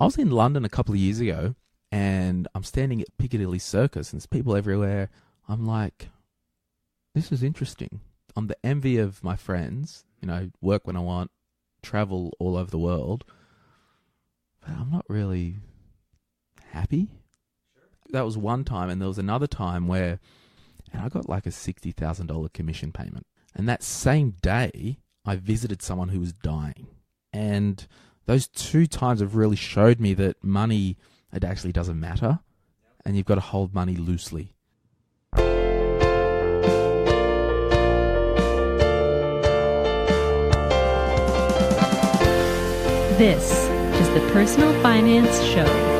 I was in London a couple of years ago, and I'm standing at Piccadilly Circus, and there's people everywhere. I'm like, this is interesting. I'm the envy of my friends, work when I want, travel all over the world, but I'm not really happy. Sure. That was one time, and there was another time where, and I got like a $60,000 commission payment. And that same day, I visited someone who was dying. And those two times have really showed me that money, it actually doesn't matter. And you've got to hold money loosely. This is the Personal Finance Show.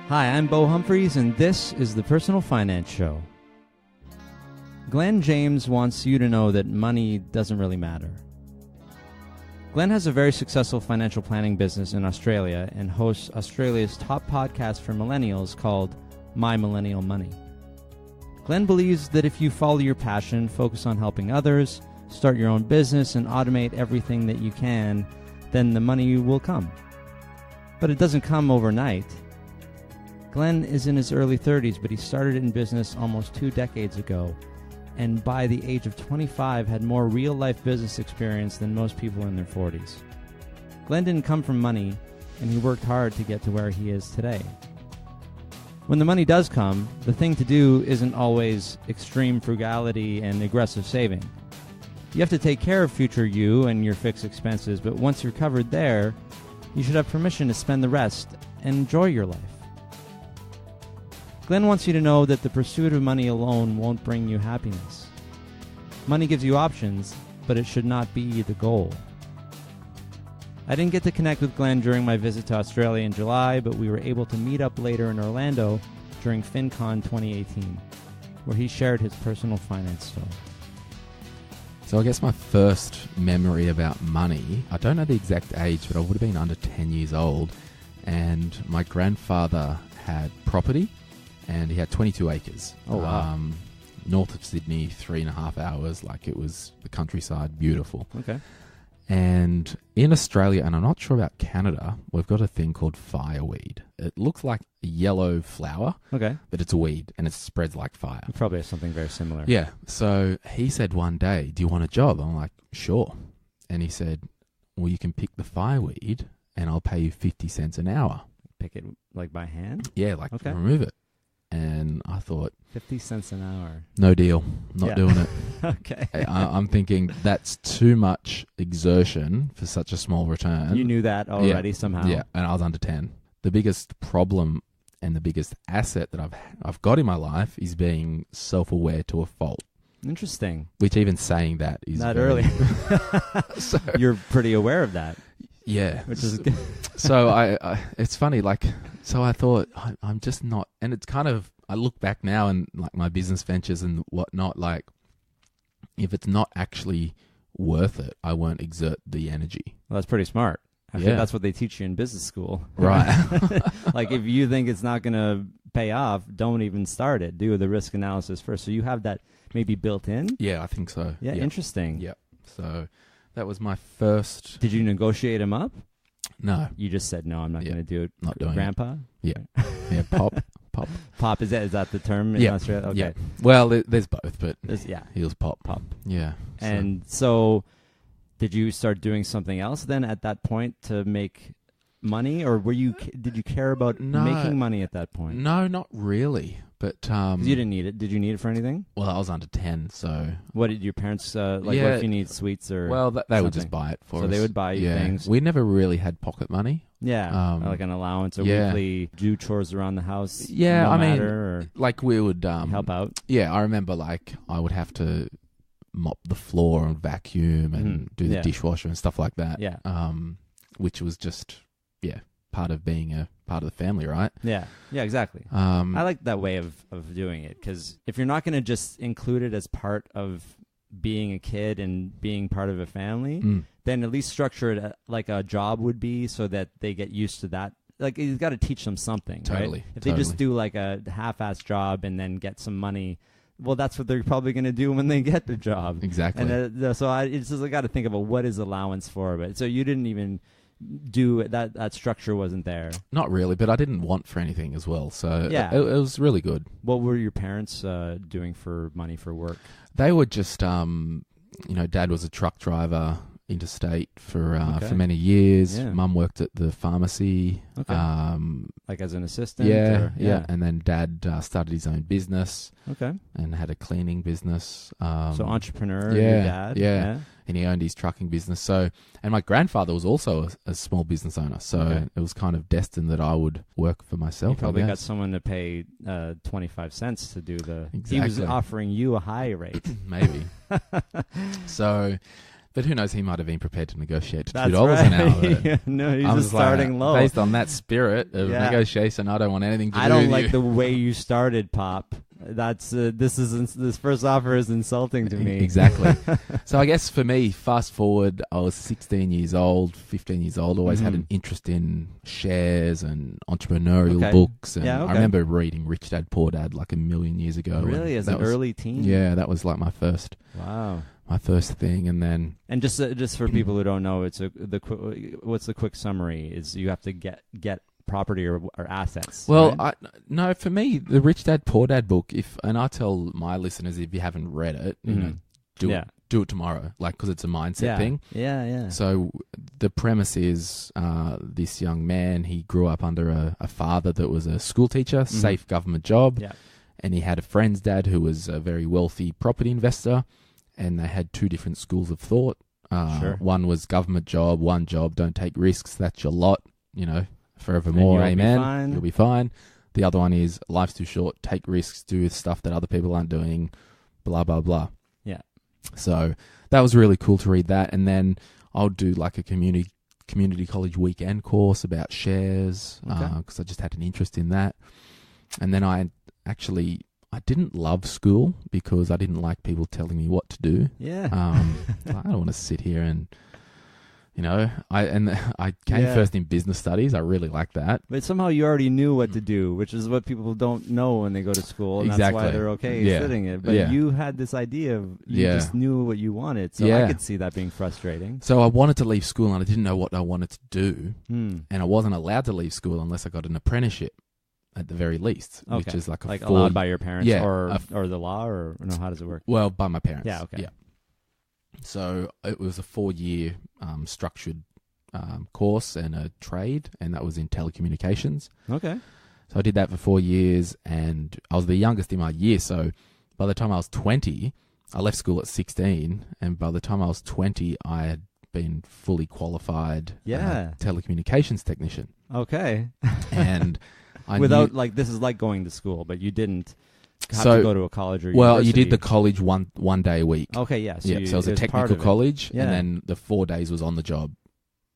Hi, I'm Bo Humphreys, and this is the Personal Finance Show. Glen James wants you to know that money doesn't really matter. Glen has a very successful financial planning business in Australia and hosts Australia's top podcast for millennials called My Millennial Money. Glen believes that if you follow your passion, focus on helping others, start your own business, and automate everything that you can, then the money will come. But it doesn't come overnight. Glen is in his early 30s, but he started in business almost 2 decades ago, and by the age of 25 had more real-life business experience than most people in their 40s. Glen didn't come from money, and he worked hard to get to where he is today. When the money does come, the thing to do isn't always extreme frugality and aggressive saving. You have to take care of future you and your fixed expenses, but once you're covered there, you should have permission to spend the rest and enjoy your life. Glen wants you to know that the pursuit of money alone won't bring you happiness. Money gives you options, but it should not be the goal. I didn't get to connect with Glen during my visit to Australia in July, but we were able to meet up later in Orlando during FinCon 2018, where he shared his personal finance story. So I guess my first memory about money, I don't know the exact age, but I would have been under 10 years old, and my grandfather had property. And he had 22 acres. Oh, wow. North of Sydney, 3.5 hours. Like, it was the countryside, beautiful. Okay. And in Australia, and I'm not sure about Canada, we've got a thing called fireweed. It looks like a yellow flower, Okay. but it's a weed, and it spreads like fire. It probably has something very similar. Yeah. So he said one day, do you want a job? I'm like, sure. And he said, well, you can pick the fireweed, and I'll pay you 50 cents an hour. Pick it like by hand? Yeah, like Okay. remove it. And I thought, 50 cents an hour. no deal. Not doing it. Okay. I'm thinking that's too much exertion for such a small return. You knew that already somehow. Yeah, and I was under 10. The biggest problem and the biggest asset that I've got in my life is being self-aware to a fault. Interesting. Which even saying that is Not very... early. So, you're pretty aware of that. Yeah. Which is good. So I it's funny, like, so I thought I'm just not, and it's kind of, I look back now and like my business ventures and whatnot, like if it's not actually worth it, I won't exert the energy. Well, that's pretty smart. I think that's what they teach you in business school. Right. Like if you think it's not going to pay off, don't even start it. Do the risk analysis first. So you have that maybe built in? Yeah, I think so. Yeah, interesting. Yeah. So that was my first. Did you negotiate him up? No. You just said, no, I'm not going to do it. Not doing Grandpa? It. Yeah. Yeah, Pop. Pop, is that the term in Australia? Okay. Yeah. Well, there's both, but he was Pop. Yeah. And so did you start doing something else then at that point to make money, or did you care about making money at that point? No, not really. But you didn't need it. Did you need it for anything? Well, I was under 10, so what did your parents what if you need sweets or? Well, they would just buy it for us. So they would buy you things. We never really had pocket money. Yeah, like an allowance or weekly do chores around the house. Yeah, no I matter, mean, like we would help out. Yeah, I remember like I would have to mop the floor and vacuum and do the dishwasher and stuff like that. Yeah, which was just part of being a part of the family, right? Yeah, exactly. I like that way of doing it, because if you're not going to just include it as part of being a kid and being part of a family, Mm. then at least structure it like a job would be, so that they get used to that. Like, you've got to teach them something, Totally, right? If they just do like a half-assed job and then get some money, well, that's what they're probably going to do when they get the job. Exactly. And so it's just, I got to think about what is allowance for it. So you didn't even do that. That structure wasn't there. Not really, but I didn't want for anything as well. So Yeah. it was really good. What were your parents doing for money for work? They were just, Dad was a truck driver interstate for many years. Yeah. Mum worked at the pharmacy. Okay. Like as an assistant? Yeah, or- yeah. And then Dad started his own business Okay. and had a cleaning business. So entrepreneur, yeah, your dad? yeah. And he owned his trucking business. So, and my grandfather was also a small business owner. So Okay. it was kind of destined that I would work for myself. You probably I got guess. someone to pay 25 cents to do the... Exactly. He was offering you a high rate. Maybe. So, but who knows? He might have been prepared to negotiate to That's $2 right. an hour. but Yeah, no, he's I'm just like, starting low. Based on that spirit of Yeah. negotiation, I don't want anything to do I don't with like you. the way you started, Pop. That's this first offer is insulting to me. Exactly. So I guess for me, fast forward, I was 16 years old, 15 years old, always had Mhm. an interest in shares and entrepreneurial Okay. books. And Yeah, okay. I remember reading Rich Dad, Poor Dad like a million years ago. Really, and as that an was- early teen? Yeah, that was like my first Wow. thing. And then, And just for people who don't know, what's the quick summary? Is you have to get property or assets. well, right? no, for me, the Rich Dad, Poor Dad book, and I tell my listeners, if you haven't read it, Mhm. do it tomorrow, like, because it's a mindset yeah. thing. Yeah. So the premise is this young man, he grew up under a father that was a school teacher, safe government job, Yeah. and he had a friend's dad who was a very wealthy property investor, and they had two different schools of thought. Sure. One was government job, one job, don't take risks, that's your lot, forevermore, And you'll be amen. fine. You'll be fine. The other one is life's too short, take risks, do stuff that other people aren't doing, blah, blah, blah. Yeah. So that was really cool to read that. And then I'll do like a community college weekend course about shares Okay. because I just had an interest in that. And then I didn't love school because I didn't like people telling me what to do. Yeah. I don't want to sit here and, I came Yeah. first in business studies. I really like that. But somehow you already knew what to do, which is what people don't know when they go to school, and that's why Exactly. they're okay Yeah. sitting it. But Yeah. you had this idea of you Yeah. just knew what you wanted, so I Yeah. could see that being frustrating. So I wanted to leave school and I didn't know what I wanted to do. Hmm. And I wasn't allowed to leave school unless I got an apprenticeship at the very least, which Okay. is like a Like 4 allowed by your parents, Yeah, or the law, or no? How does it work? Well, by my parents. Yeah, okay. Yeah. So it was a 4-year structured course and a trade, and that was in telecommunications. Okay. So I did that for 4 years, and I was the youngest in my year. So by the time I was 20, I left school at 16, and by the time I was 20, I had been fully qualified Yeah. telecommunications technician. Okay. And I Without knew, like this is like going to school, but you didn't have So- to go to a college or well, you university. did the college one day a week. Okay, yeah. So, So it was a part technical of it. college, Yeah. and then the 4 days was on the job.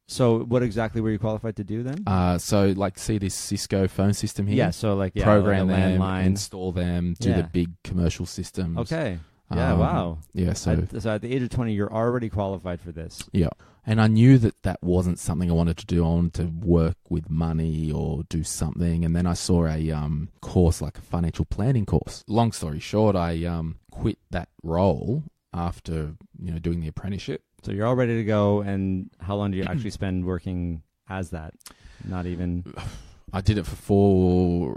So what exactly were you qualified to do then? So like, see this Cisco phone system here? Yeah. So like Program like a them, landline. install them, do Yeah. the big commercial systems. Okay. Yeah. Um, Wow. Yeah, so So at the age of 20, you're already qualified for this. yeah. And I knew that wasn't something I wanted to do. I wanted to work with money or do something. And then I saw a course, like a financial planning course. Long story short, I quit that role after doing the apprenticeship. So you're all ready to go. And how long do you actually spend working as that? Not even. I did it for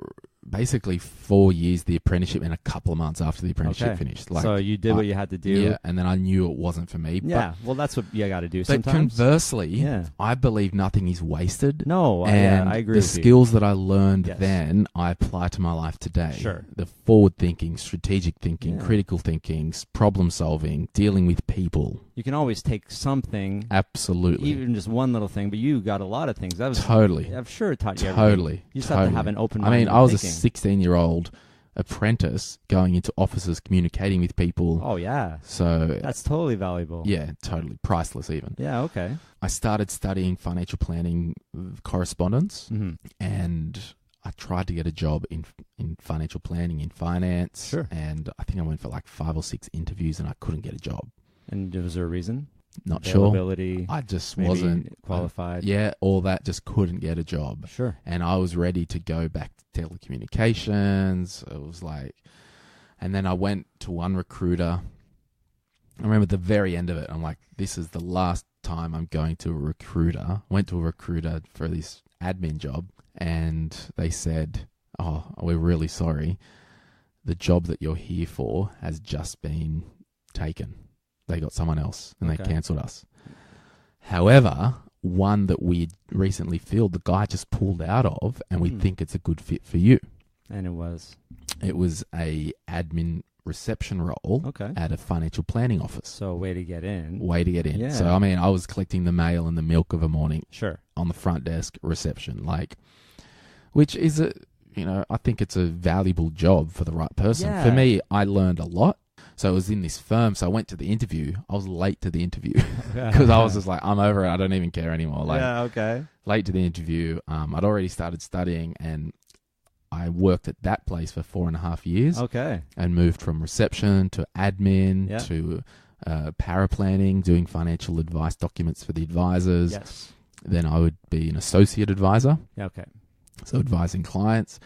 basically 4 years, the apprenticeship, and a couple of months after the apprenticeship Okay. finished. So you did what you had to do. Yeah, and then I knew it wasn't for me. Yeah. Well, that's what you got to do But sometimes. conversely, Yeah. I believe nothing is wasted. No, And I agree the with you. skills that I learned Yes. then, I apply to my life today. Sure. The forward thinking, strategic thinking, Yeah. critical thinking, problem solving, dealing with people. You can always take something, Absolutely. even just one little thing, but you got a lot of things. That was Totally. I'm sure it taught you everything. Totally. You just have to Totally. have an open I mind. mean, I was a thinking. 16-year-old apprentice going into offices, communicating with people. Oh yeah, So, that's totally valuable. yeah, totally. Priceless even. Yeah. Okay. I started studying financial planning correspondence, Mm-hmm. and I tried to get a job in financial planning, in finance. Sure. And I think I went for like 5 or 6 interviews and I couldn't get a job. And was there a reason? Not sure. Availability. I just maybe wasn't qualified. Yeah, all that, just couldn't get a job. Sure. And I was ready to go back to telecommunications. It was like, and then I went to one recruiter. I remember the very end of it, I'm like, this is the last time I'm going to a recruiter. Went to a recruiter for this admin job, and they said, oh, we're really sorry. The job that you're here for has just been taken. They got someone else, and they cancelled us. However, one that we recently filled, the guy just pulled out of, and we think it's a good fit for you. And it was a admin reception role at a financial planning office. So way to get in. Yeah. So, I mean, I was collecting the mail and the milk of a morning. Sure. On the front desk reception, which is I think it's a valuable job for the right person. Yeah. For me, I learned a lot. So I was in this firm. So I went to the interview. I was late to the interview because I was just like, I'm over it. I don't even care anymore. Late to the interview. I'd already started studying, and I worked at that place for 4.5 years. Okay. And moved from reception to admin to paraplanning, doing financial advice documents for the advisors. Yes. Then I would be an associate advisor. Okay. So advising clients.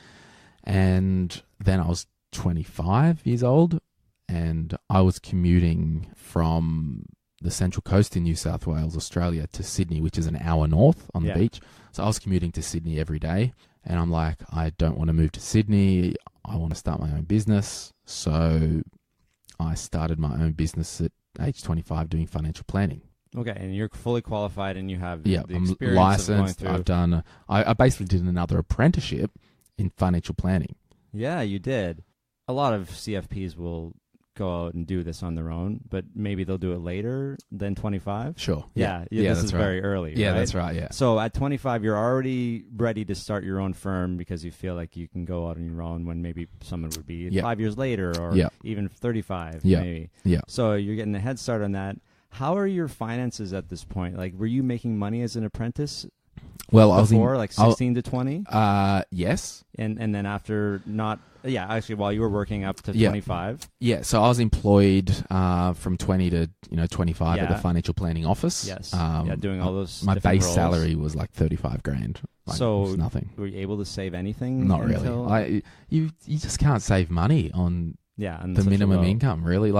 And then I was 25 years old, and I was commuting from the Central Coast in New South Wales, Australia, to Sydney, which is an hour north on the beach. So I was commuting to Sydney every day, and I'm like, I don't want to move to Sydney. I want to start my own business. So I started my own business at age 25 doing financial planning. Okay, and you're fully qualified, and you have the I'm experience licensed. of going I've done. I basically did another apprenticeship in financial planning. Yeah, you did. A lot of CFPs will go out and do this on their own, but maybe they'll do it later than 25. Sure. Yeah, yeah, this is very early. Yeah, right? that's right. Yeah. So at 25, you're already ready to start your own firm because you feel like you can go out on your own when maybe someone would be 5 years later, or even 35, maybe. Yeah. So you're getting a head start on that. How are your finances at this point? Like, were you making money as an apprentice? Well, before, like 16 to 20? Yes. And then after not... Yeah, actually, while you were working up to 25. Yeah, so I was employed from 20 to 25 at the financial planning office. Yes. Doing all those. My base roles. salary was like 35 grand. So it was nothing. Were you able to save anything? Not really. You just can't save money on the minimum income. Really,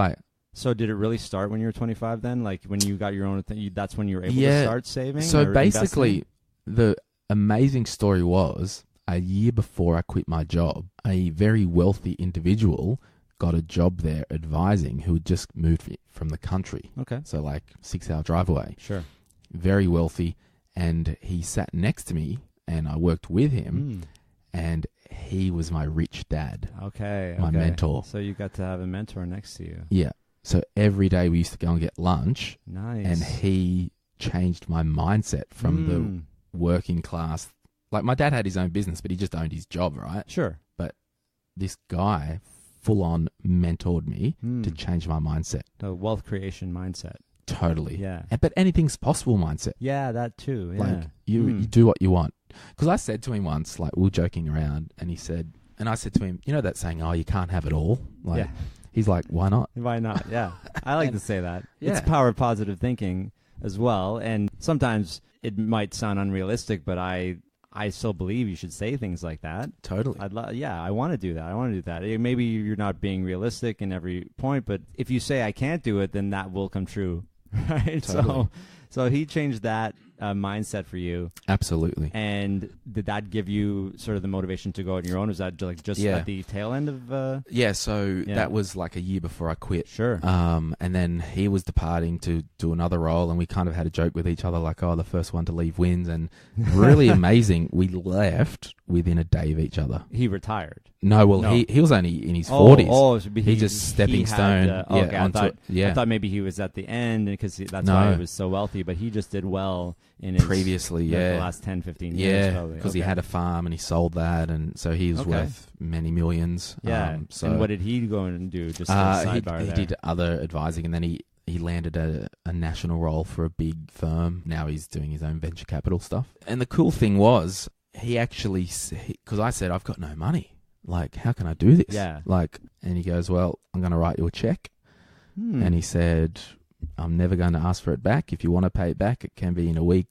So did it really start when you were 25? Then, like when you got your own thing, that's when you were able to start saving. So or basically, investing? The amazing story was, a year before I quit my job, a very wealthy individual got a job there advising, who had just moved from the country. Okay. So 6-hour drive away. Sure. Very wealthy. And he sat next to me, and I worked with him, and he was my rich dad. Okay. My mentor. So you got to have a mentor next to you. Yeah. So every day we used to go and get lunch. Nice. And he changed my mindset from the working class. Like, my dad had his own business, but he just owned his job, right? Sure. But this guy full on mentored me to change my mindset. The wealth creation mindset. Totally. Yeah. But anything's possible mindset. Yeah, that too. Yeah. You do what you want. Because I said to him once, we were joking around, and I said to him, you know that saying, oh, you can't have it all? He's like, why not? Why not? Yeah. I like to say that. Yeah. It's power of positive thinking as well. And sometimes it might sound unrealistic, but I still believe you should say things like that. Totally. I want to do that. Maybe you're not being realistic in every point, but if you say I can't do it, then that will come true, right? Totally. So he changed that mindset for you. Absolutely. And did that give you sort of the motivation to go on your own? Was that just at the tail end of... that was like a year before I quit. Sure. And then he was departing to do another role, and we kind of had a joke with each other, like, oh, the first one to leave wins. And really amazing, we left within a day of each other. He retired. No, he was only in his 40s. Oh, so he just stepping stone. I thought maybe he was at the end because that's why he was so wealthy, but he just did well in his previously, the last 10, 15 years. Yeah, because he had a farm and he sold that, and so he was worth many millions. Yeah. And what did he go and do? Just a sidebar he did other advising, and then he landed a national role for a big firm. Now he's doing his own venture capital stuff. And the cool thing was, he actually, because I said, I've got no money. Like, how can I do this? Yeah. Like, and he goes, well, I'm going to write you a check. And he said, I'm never going to ask for it back. If you want to pay it back, it can be in a week,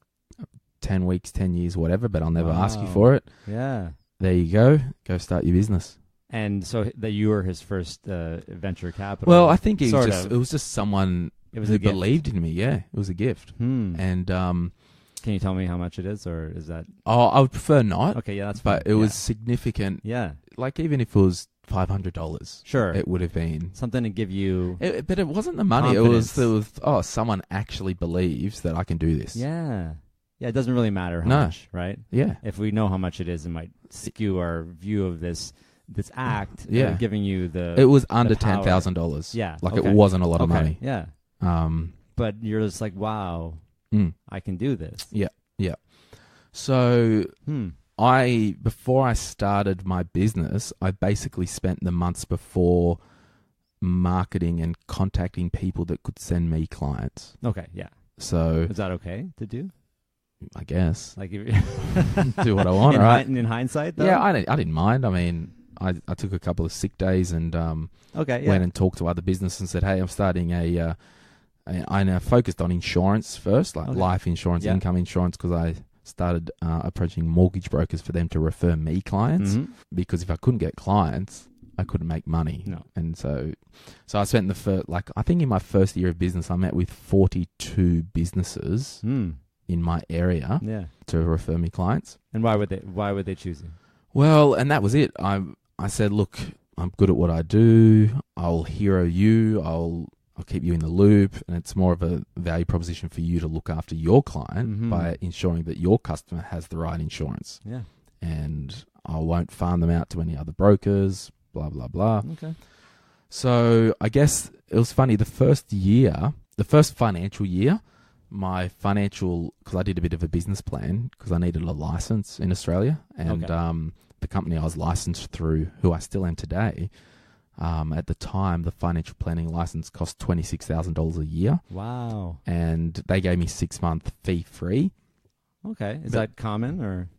10 weeks, 10 years, whatever, but I'll never ask you for it. Yeah. There you go. Go start your business. And so that you were his first venture capital. Well, I think it sort was of. it was just someone It was who a gift. believed in me. Yeah, it was a gift. And Can you tell me how much it is, or is that? oh, I would prefer not. Okay, yeah, that's fine. But it was significant. Yeah, Like, even if it was $500, sure. it would have been. Something to give you. But it wasn't the money. Confidence. It was someone actually believes that I can do this. Yeah. Yeah, it doesn't really matter how No. much, right? Yeah. If we know how much it is, it might skew our view of this act. Yeah. Giving you the. It was under power. $10,000. Yeah. Like, okay. it wasn't a lot of Okay, money. Yeah. But you're just like, wow, I can do this. Yeah. Yeah. So before I started my business, I basically spent the months before marketing and contacting people that could send me clients. Okay, yeah. So Is that okay to do? I guess Like, if, do what I want, right? In hindsight, though? Yeah, I didn't mind. I mean, I took a couple of sick days and Okay, yeah. went and talked to other businesses and said, hey, I'm starting I focused on insurance first, like life insurance, Yeah. income insurance, because I started approaching mortgage brokers for them to refer me clients, because if I couldn't get clients, I couldn't make money. No. And so I spent the first, I think in my first year of business, I met with 42 businesses in my area Yeah. to refer me clients. And why would they choose you? Well, and that was it. I said, look, I'm good at what I do. I'll hero you. I'll keep you in the loop, and it's more of a value proposition for you to look after your client by ensuring that your customer has the right insurance. Yeah. And I won't farm them out to any other brokers, blah, blah, blah. Okay. So I guess it was funny. The first financial year, because I did a bit of a business plan because I needed a license in Australia, and the company I was licensed through, who I still am today, at the time, the financial planning license cost $26,000 a year. Wow. And they gave me 6-month fee free. Okay. Is that common, or?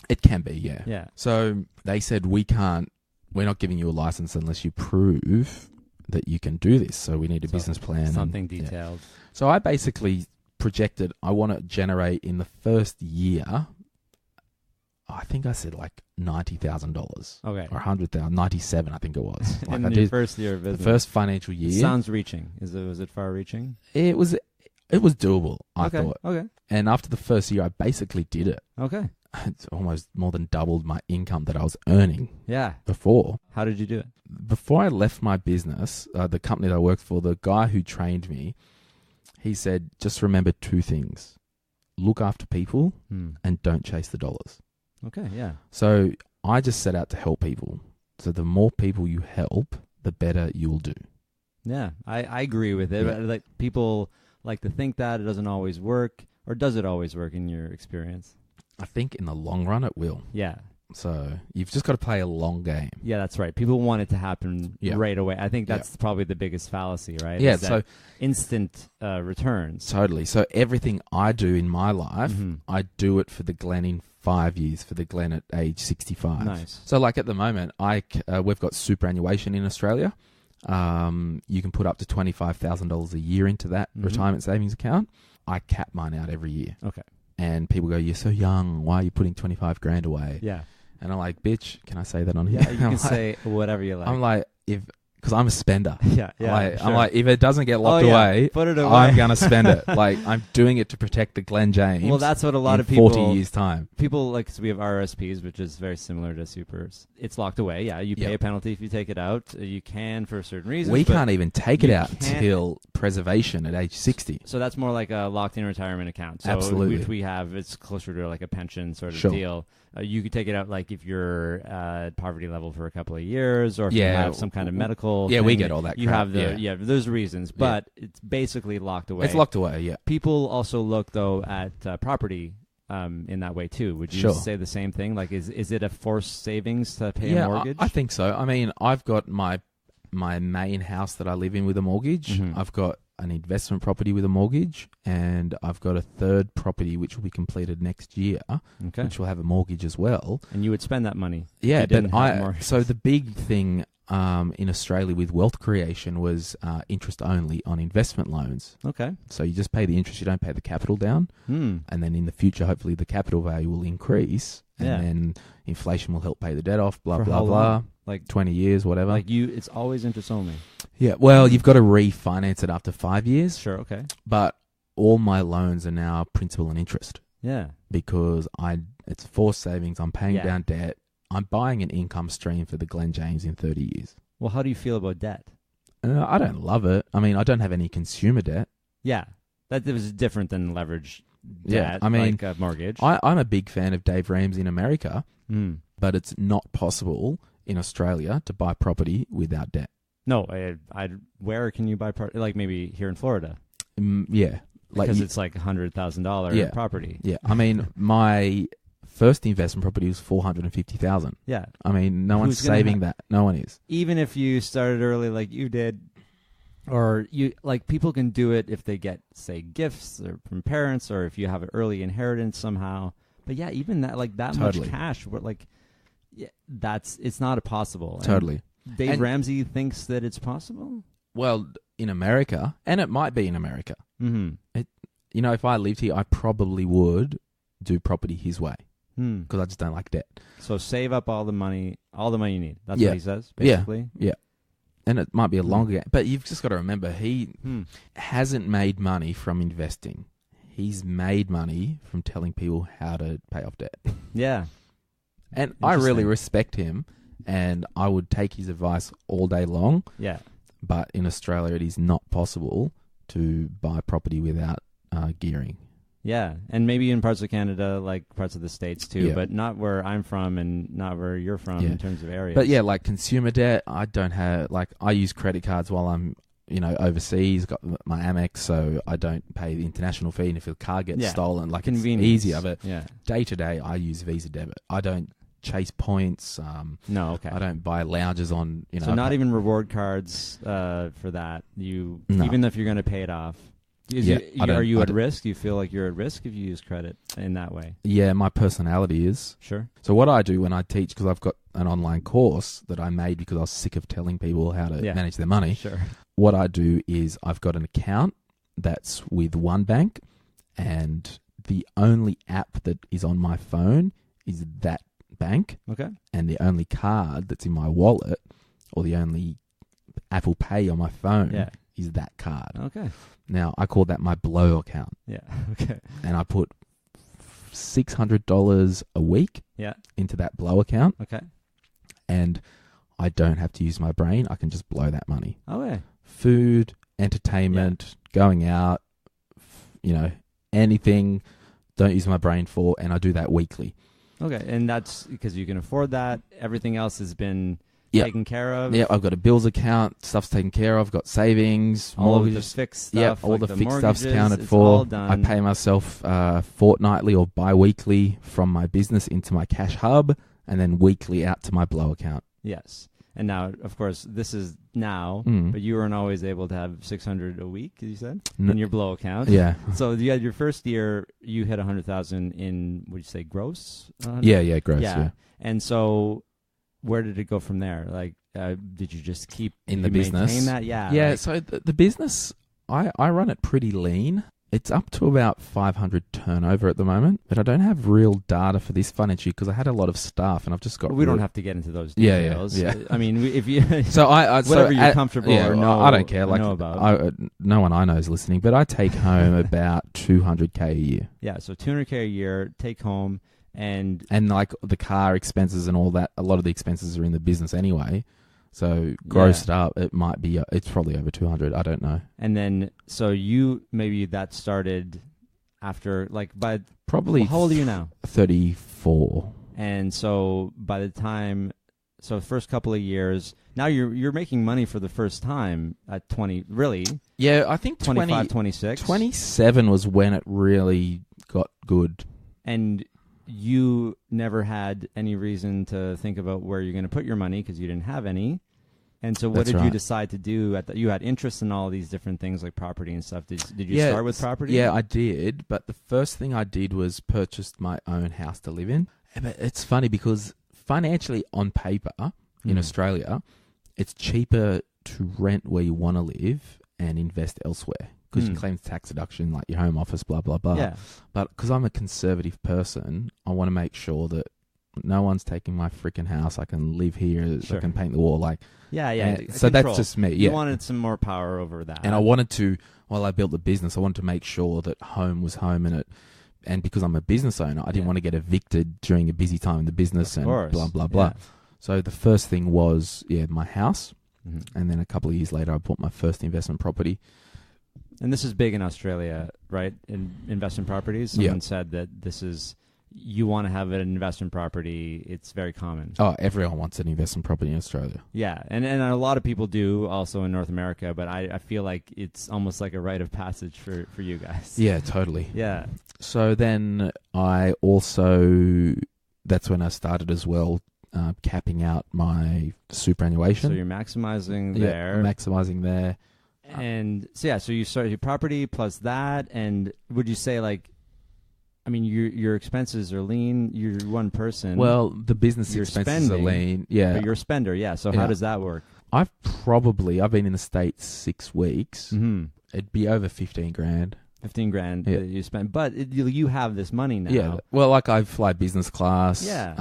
It can be, yeah. Yeah. So they said, we're not giving you a license unless you prove that you can do this. So we need a business plan. Something detailed. Yeah. So I basically projected I want to generate in the first year, I think I said like $90,000. Okay. Or $100,000, 97 I think it was. Like in your first year of business. The first financial year. Sounds reaching. Was it far reaching? It was doable, I thought. Okay. And after the first year, I basically did it. Okay. It's almost more than doubled my income that I was earning. Yeah. Before. How did you do it? Before I left my business, the company that I worked for, the guy who trained me, he said, just remember 2 things. Look after people and don't chase the dollars. Okay, yeah. So I just set out to help people. So the more people you help, the better you'll do. Yeah, I agree with it. Yeah. Like, people like to think that it doesn't always work, or does it always work in your experience? I think in the long run it will. Yeah. So you've just got to play a long game. Yeah, that's right. People want it to happen right away. I think that's probably the biggest fallacy, right? Yeah, so instant returns. Totally. So everything I do in my life, I do it for the Glen in 5 years, for the Glen at age 65. Nice. So like at the moment, we've got superannuation in Australia. You can put up to $25,000 a year into that retirement savings account. I cap mine out every year. Okay. And people go, you're so young. Why are you putting 25 grand away? Yeah. And I'm like, bitch, can I say that on here? Yeah, you can say whatever you like. I'm like, because I'm a spender. Yeah. I'm like, if it doesn't get locked away, put it away. I'm going to spend it. Like, I'm doing it to protect the Glen James. Well, that's what a lot of people... 40 years' time. People, like, so we have RSPs, which is very similar to supers. It's locked away. Yeah, you pay a penalty if you take it out. You can for certain reasons. We can't even take it out till preservation at age 60. So that's more like a locked-in retirement account. So absolutely. Which we have, it's closer to like a pension sort of deal. You could take it out like if you're at poverty level for a couple of years, or if you have some kind of medical thing. We get all that You crap. have there's reasons, but it's basically locked away. It's locked away, yeah. People also look, though, at property in that way, too. Would you say the same thing? Like, is it a forced savings to pay a mortgage? I think so. I mean, I've got my main house that I live in with a mortgage. I've got an investment property with a mortgage, and I've got a third property which will be completed next year, Okay. which will have a mortgage as well. And you would spend that money. Yeah, if you didn't but have mortgage. so the big thing in Australia with wealth creation was interest only on investment loans. Okay. So you just pay the interest, you don't pay the capital down, and then in the future, hopefully, the capital value will increase, and Yeah. then inflation will help pay the debt off. Blah For blah how blah. long? Like 20 years, whatever. Like it's always interest only. Yeah, well, you've got to refinance it after 5 years, Sure. Okay. but all my loans are now principal and interest Yeah. because it's forced savings. I'm paying Yeah. down debt. I'm buying an income stream for the Glen James in 30 years. Well, how do you feel about debt? I don't love it. I mean, I don't have any consumer debt. Yeah. That was different than leverage Yeah, debt, I mean, like a mortgage. I'm a big fan of Dave Ramsey in America, Mm. but it's not possible in Australia to buy property without debt. No, where can you buy property? Like maybe here in Florida, Yeah. because it's like $100,000 Yeah. property. Yeah, I mean, my first investment property was $450,000. Yeah. I mean, no one's Who's gonna saving that. No one is. Even if you started early like you did, or you like people can do it if they get, say, gifts or from parents, or if you have an early inheritance somehow. But yeah, even that, like that Totally. much cash, like, yeah, it's not possible. And Totally. Dave And- Ramsey thinks that it's possible. Well, in America, and it might be in America, Mm-hmm. you know, if I lived here, I probably would do property his way Hmm. because I just don't like debt. So save up all the money you need. That's Yeah. what he says, Yeah. basically. And it might be a longer game. But you've just got to remember, he Hmm. hasn't made money from investing. He's made money from telling people how to pay off debt. Yeah. And I really Interesting. respect him, and I would take his advice all day long. Yeah. But in Australia, it is not possible to buy property without gearing. Yeah. And maybe in parts of Canada, like parts of the States too, Yeah. but not where I'm from and not where you're from Yeah. in terms of areas. But yeah, like consumer debt, I don't have, like, I use credit cards while I'm, you know, overseas, got my Amex, so I don't pay the international fee. And if the car gets Yeah. stolen, like, Convenience. it's easier. But yeah. day to day, I use Visa debit. I don't chase points. No, okay. I don't buy lounges on, you know. So not even reward cards for that. You No. even if you're going to pay it off. Yeah, Are you I at don't- risk? Do you feel like you're at risk if you use credit in that way? Yeah, my personality is. Sure. So what I do when I teach, because I've got an online course that I made because I was sick of telling people how to Yeah. manage their money. Sure. What I do is I've got an account that's with one bank, and the only app that is on my phone is that bank, Okay. and the only card that's in my wallet or the only Apple Pay on my phone Yeah. is that card. Okay. Now, I call that my blow account, Yeah. Okay. and I put $600 a week Yeah. into that blow account, Okay. and I don't have to use my brain. I can just blow that money. Oh, yeah. Food, entertainment, going out, you know, anything. Don't use my brain for, and I do that weekly. Okay. And that's because you can afford that. Everything else has been Yeah. taken care of. Yeah, I've got a bills account, stuff's taken care of, got savings, All of the mortgages. fixed Yeah, stuff. all like the fixed stuff's mortgages, counted it's for. all done. I pay myself fortnightly or bi-weekly from my business into my cash hub, and then weekly out to my blow account. Yes. And now, of course, this is now, Mm. but you weren't always able to have 600 a week, as you said, N- in your blow account. Yeah. So you had your first year, you hit 100,000 in, would you say, gross? Yeah, gross, Yeah. yeah. And so where did it go from there? Like, did you just keep In the you maintain business? that? Yeah. Yeah, like- so the business, I run it pretty lean. It's up to about 500 turnover at the moment, but I don't have real data for this financial year because I had a lot of staff, and I've just got... Well, we don't have to get into those Yeah, details. yeah. I mean, if you... So whatever you're comfortable or know, I don't care. Like, know about. no one I know is listening, but I take home about 200K a year. Yeah, so 200K a year, take home, and like the car expenses and all that, a lot of the expenses are in the business anyway. So grossed up, it might be, it's probably over 200. I don't know. and then, so you, maybe that started after, like, by... Probably Well, how old are you now? 34. And so by the time, so first couple of years, now you're making money for the first time at 20, really, Yeah, I think 25, 26. 27 was when it really got good. And you never had any reason to think about where you're going to put your money because you didn't have any. And so what That's did you right. decide to do? You had interest in all these different things like property and stuff. Did you Yeah, start with property? Yeah, I did. But the first thing I did was purchased my own house to live in. But it's funny because financially, on paper, in Australia, it's cheaper to rent where you want to live and invest elsewhere because you claim tax deduction, like your home office, blah, blah, blah. Yeah. But because I'm a conservative person, I want to make sure that no one's taking my freaking house. I can live here. Sure. I can paint the wall. Like, Yeah. so Control. that's just me. You Yeah. wanted some more power over that. And I wanted to, while I built the business, I wanted to make sure that home was home and because I'm a business owner, I didn't want to get evicted during a busy time in the business and blah, blah, blah. Yeah. So the first thing was, my house. And then a couple of years later, I bought my first investment property. And this is big in Australia, right? In investment properties. Someone said that you want to have an investment property. It's very common. Oh, everyone wants an investment property in Australia. Yeah, and a lot of people do also in North America, but I feel like it's almost like a rite of passage for you guys. Yeah, totally. Yeah. So then that's when I started as well, capping out my superannuation. So you're maximizing there. Yeah, maximizing there. And so you started your property plus that, and would you say your expenses are lean? You're one person. Well, the business You're expenses spending, are lean. Yeah. but you're a spender, yeah. So how does that work? I've been in the States 6 weeks. Mm-hmm. It'd be over 15 grand. 15 grand Yeah. that you spend, but you have this money now. Yeah. Well, like I fly business class. Yeah.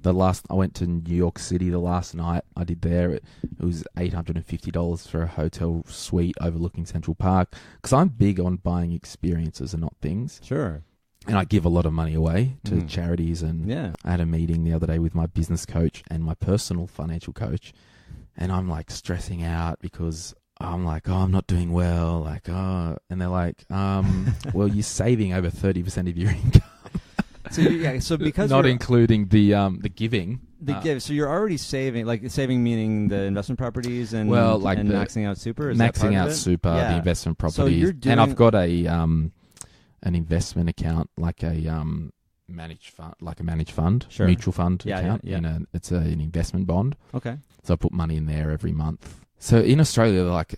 I went to New York City the last night I did there. It was $850 for a hotel suite overlooking Central Park. Because I'm big on buying experiences and not things. Sure. And I give a lot of money away to charities. And I had a meeting the other day with my business coach and my personal financial coach. And I'm like stressing out because I'm like, I'm not doing well. Like, and they're like, well, you're saving over 30% of your income. So because not including the giving. So you're already saving, meaning the investment properties and maxing out super. Is that part maxing of out it? super, Yeah. the investment So properties, you're doing, and I've got an investment account, like a managed fund, Sure. mutual fund Yeah, account. yeah. It's an investment bond. Okay. So I put money in there every month. So in Australia, like,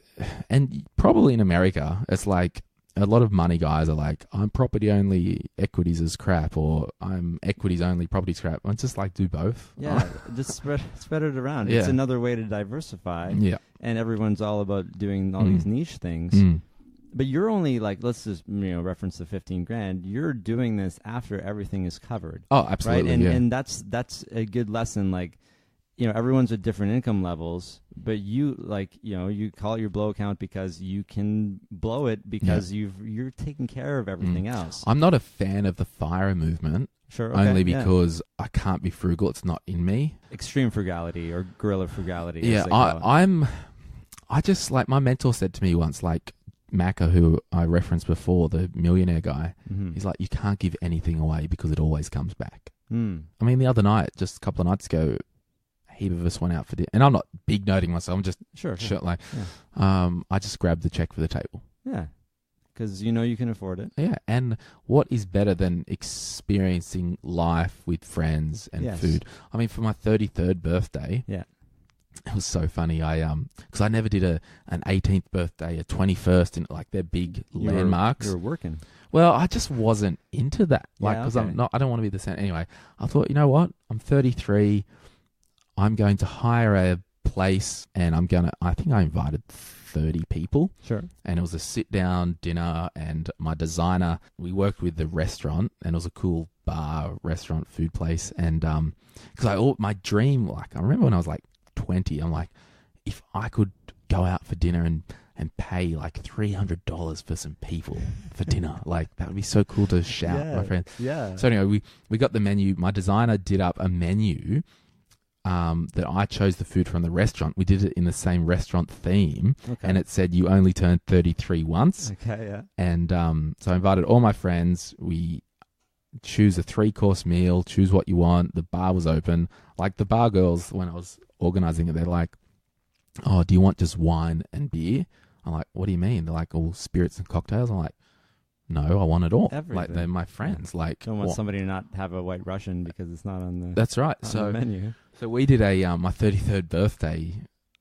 and probably in America, it's like a lot of money guys are like, I'm property only, equities is crap, or I'm equities only, property's crap. It's just like, do both. Yeah, just spread it around. Yeah. It's another way to diversify. Yeah. And everyone's all about doing all these niche things. But you're only let's just reference the 15 grand. You're doing this after everything is covered. Oh, absolutely. Right? Yeah. And that's a good lesson. Everyone's at different income levels, but you call it your blow account because you can blow it because you're taking care of everything else. I'm not a fan of the FIRE movement. Sure. Okay, only because I can't be frugal. It's not in me. Extreme frugality or guerrilla frugality. Yeah, as they call it. I just like, my mentor said to me once, like, Macca, who I referenced before, the millionaire guy, he's like, you can't give anything away because it always comes back. I mean, the other night, just a couple of nights ago, a heap of us went out for dinner, and I'm not big noting myself. I'm just I just grabbed the check for the table. Yeah, because you can afford it. Yeah, and what is better than experiencing life with friends and food? I mean, for my 33rd birthday, it was so funny. Because I never did an 18th birthday, a 21st, and like they're big landmarks. You were working. Well, I just wasn't into that. Like, because okay. I don't want to be the same. Anyway, I thought, you know what? I'm 33. I'm going to hire a place, and I think I invited 30 people. Sure. And it was a sit-down dinner, and my designer, we worked with the restaurant, and it was a cool bar, restaurant, food place. And because my dream, like, I remember when I was like 20, I'm like, if I could go out for dinner and pay like $300 for some people for dinner, like, that would be so cool to shout, my friends. Yeah. So anyway, we got the menu. My designer did up a menu that I chose the food from the restaurant. We did it in the same restaurant theme, and it said you only turn 33 once. Okay, yeah. And so I invited all my friends. We choose a 3-course meal, choose what you want. The bar was open. Like, the bar girls, when I was organizing it, they're like, oh, do you want just wine and beer? I'm like, what do you mean? They're like, all spirits and cocktails. I'm like, no, I want it all. Everything. Like, they're my friends. Like, don't want somebody to not have a White Russian because it's not on the that's right. on the menu. So we did my 33rd birthday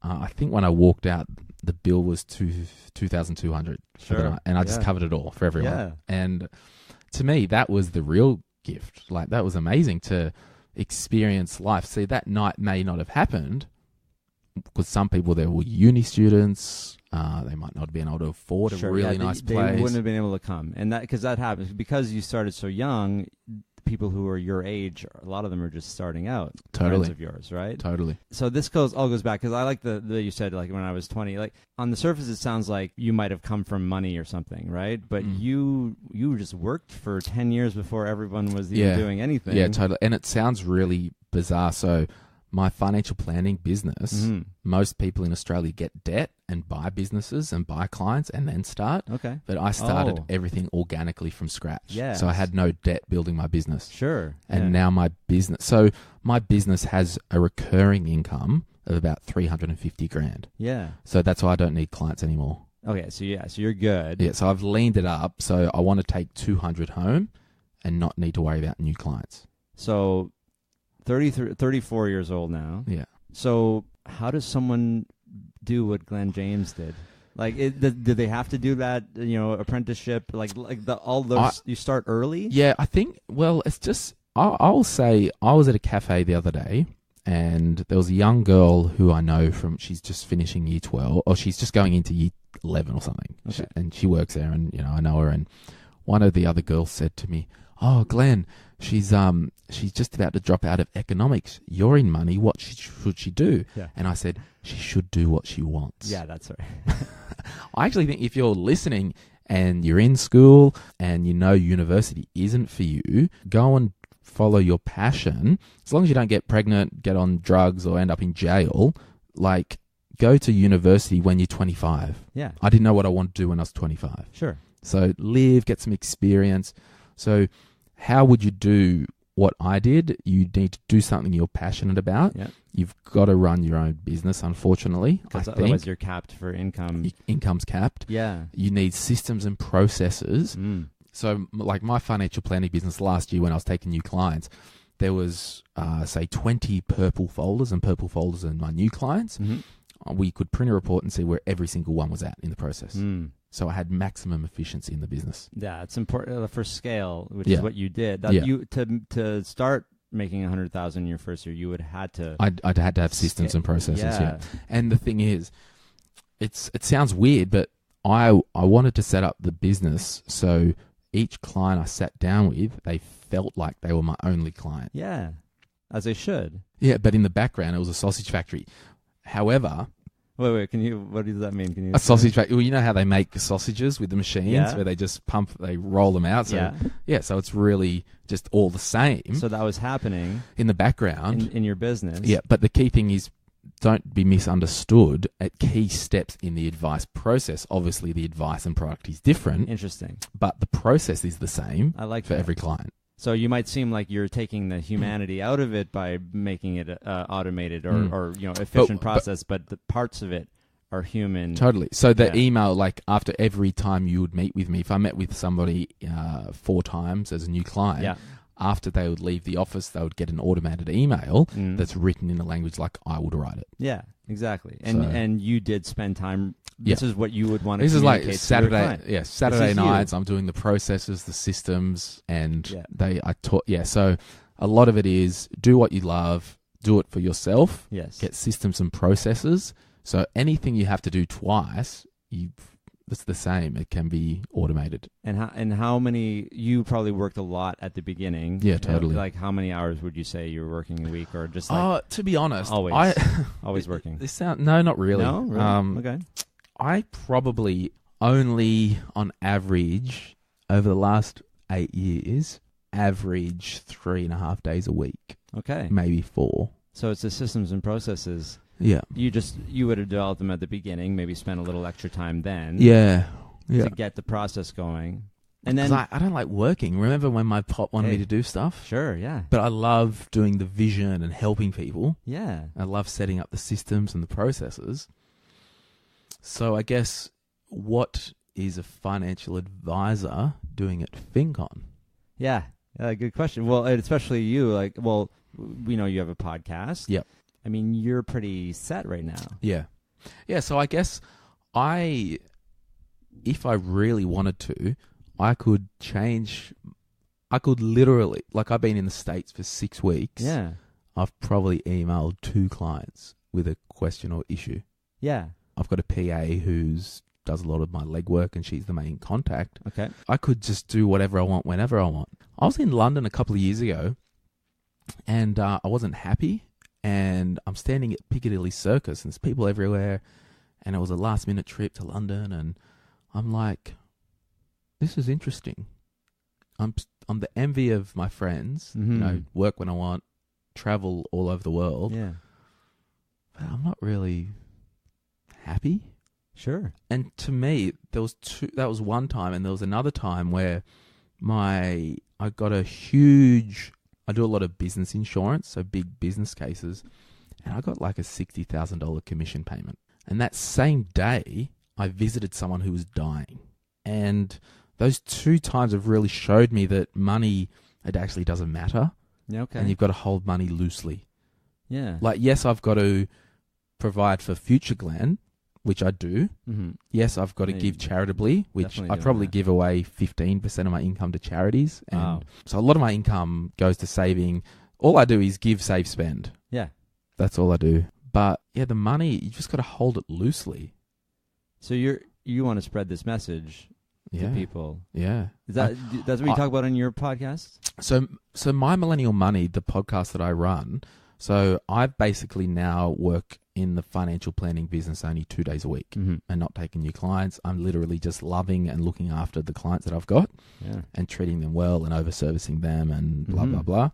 I think when I walked out, the bill was $2,200. Sure. And I just covered it all for everyone. Yeah. And to me, that was the real gift. Like, that was amazing to experience life. See, that night may not have happened because some people there were uni students. They might not have been able to afford a really nice place. They wouldn't have been able to come. And because that happens. Because you started so young, people who are your age, a lot of them are just starting out. Totally. Friends of yours, right? Totally. So this all goes back, because I like the you said, like, when I was 20, like, on the surface it sounds like you might have come from money or something, right? But you just worked for 10 years before everyone was even doing anything. Yeah, totally. And it sounds really bizarre. So my financial planning business, most people in Australia get debt and buy businesses and buy clients and then start. Okay. But I started everything organically from scratch. Yes. So I had no debt building my business. Sure. And now my business has a recurring income of about 350 grand. Yeah. So that's why I don't need clients anymore. Okay, so you're good. Yeah, so I've leaned it up. So I want to take 200 home and not need to worry about new clients. So 34 years old now. Yeah. So how does someone do what Glen James did? Like, do they have to do that, apprenticeship? You start early? Yeah, I think, well, it's just, I'll say, I was at a cafe the other day, and there was a young girl who I know she's just finishing year 12, or she's just going into year 11 or something. Okay. And she works there, and, I know her, and one of the other girls said to me, "Oh, Glenn, she's just about to drop out of economics. You're in money. What should she do?" Yeah. And I said, she should do what she wants. Yeah, that's right. I actually think if you're listening and you're in school and university isn't for you, go and follow your passion. As long as you don't get pregnant, get on drugs, or end up in jail, like, go to university when you're 25. Yeah. I didn't know what I wanted to do when I was 25. Sure. So live, get some experience. So how would you do what I did? You need to do something you're passionate about. Yeah. You've got to run your own business, unfortunately. Because otherwise you're capped for income. Income's capped. Yeah. You need systems and processes. So, like, my financial planning business last year when I was taking new clients, there was, say, 20 purple folders in my new clients. We could print a report and see where every single one was at in the process. So I had maximum efficiency in the business. Yeah, it's important for scale, which is what you did. You to start making 100,000 in your first year, you would have had to. I'd had to have systems and processes. Yeah. And the thing is, it sounds weird, but I wanted to set up the business so each client I sat down with, they felt like they were my only client. Yeah, as they should. Yeah, but in the background, it was a sausage factory. However. Wait, what does that mean? Can you a sausage factory? Well, you know how they make sausages with the machines where they just they roll them out. So, so it's really just all the same. So that was happening in the background. In your business. Yeah, but the key thing is, don't be misunderstood at key steps in the advice process. Obviously, the advice and product is different. Interesting. But the process is the same for every client. So you might seem like you're taking the humanity out of it by making it automated or efficient process, but the parts of it are human. Totally. So the email, like, after every time you would meet with me, if I met with somebody 4 times as a new client, after they would leave the office, they would get an automated email that's written in a language like I would write it. Yeah, exactly. And you did spend time. This is what you would want to communicate to your client. Saturday. Yeah, Saturday nights. I'm doing the processes, the systems, and I taught. Yeah, so a lot of it is do what you love, do it for yourself. Yes. Get systems and processes. So anything you have to do twice, it's the same. It can be automated. And how many? You probably worked a lot at the beginning. Yeah, totally. Like, how many hours would you say you were working a week, or just to be honest, always working. No, not really. No, really? Okay. I probably only, on average, over the last 8 years, average 3.5 days a week. Okay. Maybe 4. So it's the systems and processes. Yeah. You would have developed them at the beginning, maybe spent a little extra time then. Yeah. To get the process going. And then I don't like working. Remember when my pop wanted me to do stuff? Sure, yeah. But I love doing the vision and helping people. Yeah. I love setting up the systems and the processes. So I guess, what is a financial advisor doing at FinCon? Yeah, good question. Well, especially you, we know you have a podcast. Yep. I mean, you're pretty set right now. Yeah. Yeah, so I guess if I really wanted to, I could literally, like I've been in the States for 6 weeks. Yeah. I've probably emailed 2 clients with a question or issue. Yeah. I've got a PA who's does a lot of my legwork and she's the main contact. Okay. I could just do whatever I want whenever I want. I was in London a couple of years ago and I wasn't happy, and I'm standing at Piccadilly Circus and there's people everywhere, and it was a last minute trip to London, and I'm like, this is interesting. I'm the envy of my friends, work when I want, travel all over the world. Yeah. But I'm not really happy. Sure. And to me, that was one time, and there was another time where I got I do a lot of business insurance, so big business cases, and I got like a $60,000 commission payment. And that same day, I visited someone who was dying. And those 2 times have really showed me that money, it actually doesn't matter. Yeah, okay. And you've got to hold money loosely. Yeah. Like, yes, I've got to provide for future Glenn, which I do. Mm-hmm. Yes, I've got to give charitably, which I probably give away 15% of my income to charities. And wow. So a lot of my income goes to saving. All I do is give, save, spend. Yeah. That's all I do. But yeah, the money, you just got to hold it loosely. So you want to spread this message to people. Yeah. That's what you talk about on your podcast? So My Millennial Money, the podcast that I run, so I basically now work in the financial planning business only 2 days a week and not taking new clients. I'm literally just loving and looking after the clients that I've got and treating them well and over-servicing them and blah, blah, blah.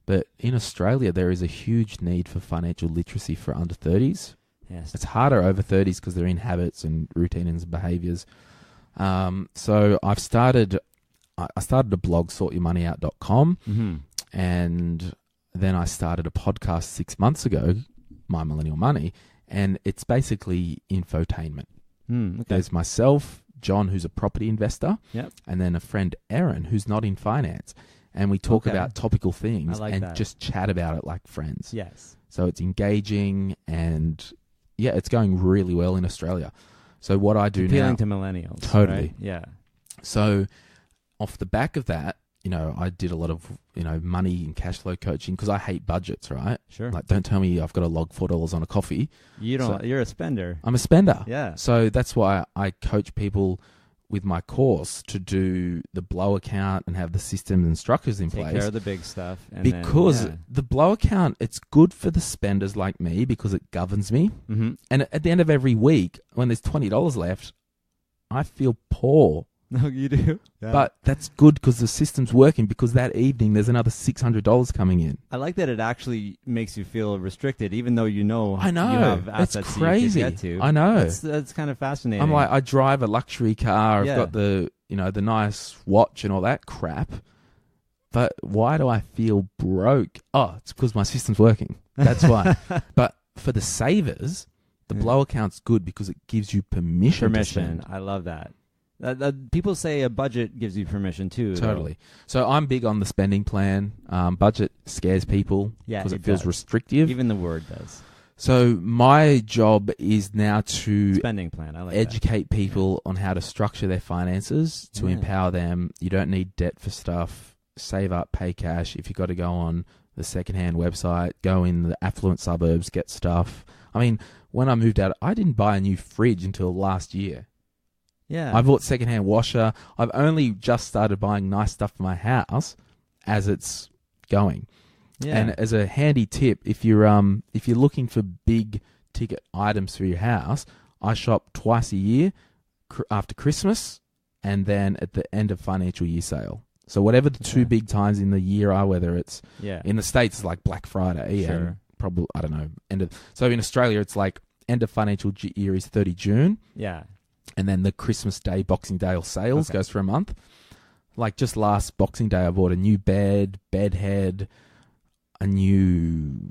But in Australia, there is a huge need for financial literacy for under 30s. Yes. It's harder over 30s because they're in habits and routines and behaviours. So I started a blog, sortyourmoneyout.com, and then I started a podcast 6 months ago, My Millennial Money, and it's basically infotainment. Okay. There's myself, John, who's a property investor, yep, and then a friend, Erin, who's not in finance. And we talk about topical things just chat about it like friends. Yes. So it's engaging, and yeah, it's going really well in Australia. So what I do appealing now... to millennials. Totally. Right? Yeah. So off the back of that, I did a lot of, money and cash flow coaching because I hate budgets, right? Sure. Like, don't tell me I've got to log $4 on a coffee. You don't. So, you're a spender. I'm a spender. Yeah. So that's why I coach people with my course to do the blow account and have the systems and structures in place. Take care of the big stuff. And because the blow account, it's good for the spenders like me because it governs me. Mm-hmm. And at the end of every week, when there's $20 left, I feel poor. No, you do. Yeah. But that's good because the system's working, because that evening there's another $600 coming in. I like that it actually makes you feel restricted, even though you know you have assets it's crazy. You could get to. I know. That's kind of fascinating. I'm like, I drive a luxury car. I've got the nice watch and all that crap. But why do I feel broke? Oh, it's because my system's working. That's why. But for the savers, the blow account's good because it gives you permission to spend. I love that. People say a budget gives you permission too. Totally. So I'm big on the spending plan. Budget scares people because it feels restrictive. Even the word does. So my job is now to spending plan. I like educate people on how to structure their finances to empower them. You don't need debt for stuff. Save up, pay cash. If you've got to go on the secondhand website, go in the affluent suburbs, get stuff. I mean, when I moved out, I didn't buy a new fridge until last year. Yeah. I bought secondhand washer. I've only just started buying nice stuff for my house as it's going. Yeah. And as a handy tip, if you're looking for big ticket items for your house, I shop twice a year after Christmas and then at the end of financial year sale. So whatever the two big times in the year are, whether it's in the States, it's like Black Friday, and probably, I don't know, so in Australia, it's like end of financial year is 30 June. Yeah. And then the Christmas Day, Boxing Day or sales goes for a month. Like just last Boxing Day, I bought a new bed head, a new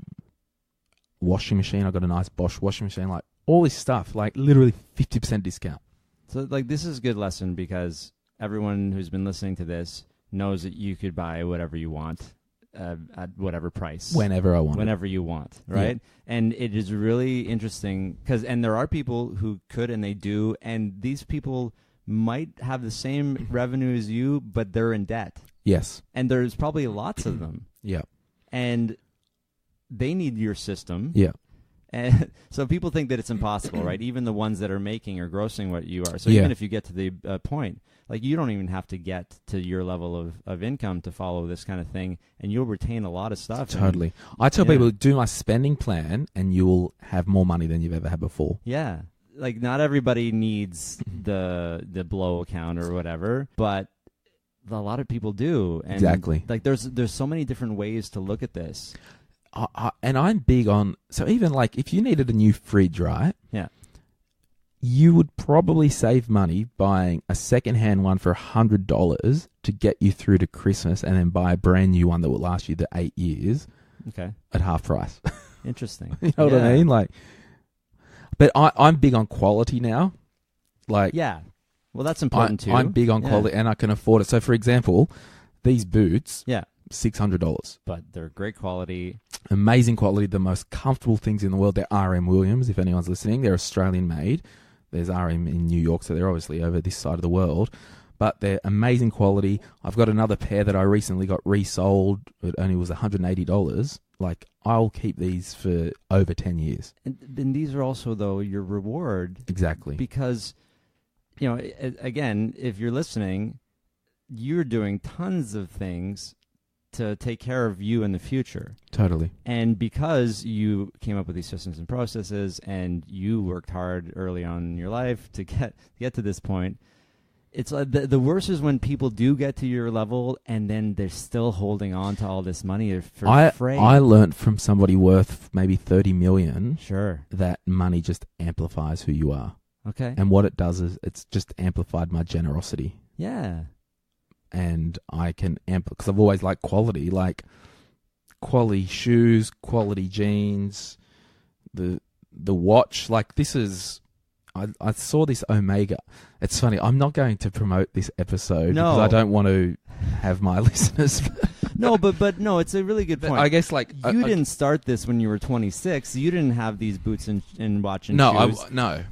washing machine. I got a nice Bosch washing machine, like all this stuff, like literally 50% discount. So like this is a good lesson because everyone who's been listening to this knows that you could buy whatever you want at whatever price. Whenever I want. Whenever you want, right? Yeah. And it is really interesting and there are people who could and they do, and these people might have the same revenue as you, but they're in debt. Yes. And there's probably lots of them. Yeah. And they need your system. Yeah. And so people think that it's impossible, right? Even the ones that are making or grossing what you are. So Yeah. even if you get to the point, like you don't even have to get to your level of income to follow this kind of thing, and you'll retain a lot of stuff. Totally. I tell people, do my spending plan, and you will have more money than you've ever had before. Yeah. Like not everybody needs the blow account or whatever, but a lot of people do. And exactly. Like there's so many different ways to look at this. And I'm big on, so even like if you needed a new fridge, right? Yeah. You would probably save money buying a secondhand one for $100 to get you through to Christmas, and then buy a brand new one that will last you the 8 years. Okay. At half price. Interesting. You know what I mean? Like, but I'm big on quality now. Like, yeah. Well, that's important too. I'm big on quality, and I can afford it. So, for example, these boots. Yeah. $600. But they're great quality. Amazing quality. The most comfortable things in the world. They're RM Williams, if anyone's listening. They're Australian made. There's RM in New York, so they're obviously over this side of the world. But they're amazing quality. I've got another pair that I recently got resold. It only was $180. Like, I'll keep these for over 10 years. And these are also, though, your reward. Exactly. Because, you know, again, if you're listening, you're doing tons of things to take care of you in the future. Totally. And because you came up with these systems and processes and you worked hard early on in your life to get to this point, it's like the worst is when people do get to your level and then they're still holding on to all this money for free. I learned from somebody worth maybe 30 million. Sure. That money just amplifies who you are. Okay. And what it does is it's just amplified my generosity. Yeah. And I can because I've always liked quality shoes, quality jeans, the watch. Like, this is, I saw this Omega. It's funny. I'm not going to promote this episode because I don't want to have my listeners. No, but no, it's a really good point. I guess like you didn't start this when you were 26. You didn't have these boots and watch and shoes. No.